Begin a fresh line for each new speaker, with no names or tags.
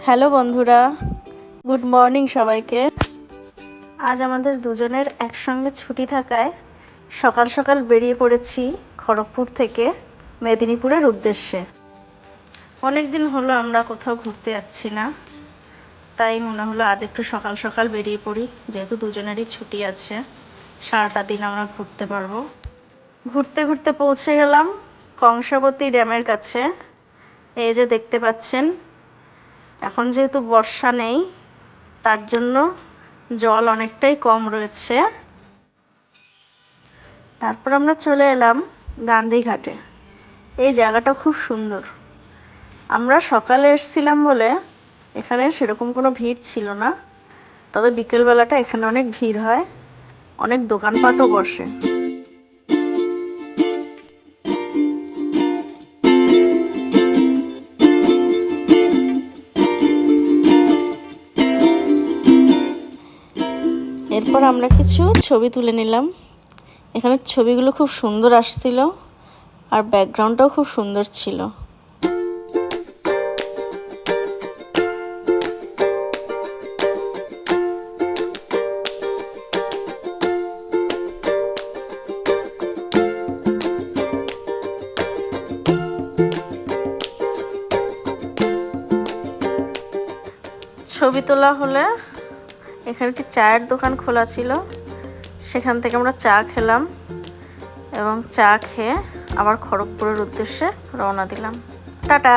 Hello বন্ধুরা, good morning সবাইকে। আজ আমাদের দুজনের একসঙ্গে ছুটি থাকায় সকাল সকাল বেরিয়ে পড়েছি খড়গপুর থেকে মেদিনীপুরের উদ্দেশ্যে। অনেক দিন হলো আমরা কোথাও ঘুরতে যাচ্ছি না, তাই মনে হলো আজ একটু সকাল সকাল বেরিয়ে পড়ি, যেহেতু দুজনেরই ছুটি আছে, সারাটা দিন আমরা ঘুরতে পারবো। ঘুরতে ঘুরতে পৌঁছে গেলাম কংসাবতী ড্যামের কাছে। এই যে দেখতে পাচ্ছেন, এখন যেহেতু বর্ষা নেই তার জন্য জল অনেকটাই কম রয়েছে। তারপর আমরা চলে এলাম গান্ধীঘাটে। এই জায়গাটা খুব সুন্দর। আমরা সকালে এসেছিলাম বলে এখানে সেরকম কোনো ভিড় ছিল না, তবে বিকেলবেলাটা এখানে অনেক ভিড় হয়, অনেক দোকানপাটও বসে। এরপর আমরা কিছু ছবি তুলে নিলাম। এখানে ছবিগুলো খুব সুন্দর আসছিল আর ব্যাকগ্রাউন্ডটাও খুব সুন্দর ছিল। ছবি তোলা হলে এখানে একটি চায়ের দোকান খোলা ছিল, সেখান থেকে আমরা চা খেলাম এবং চা খেয়ে আবার খড়গপুরের উদ্দেশ্যে রওনা দিলাম। টাটা।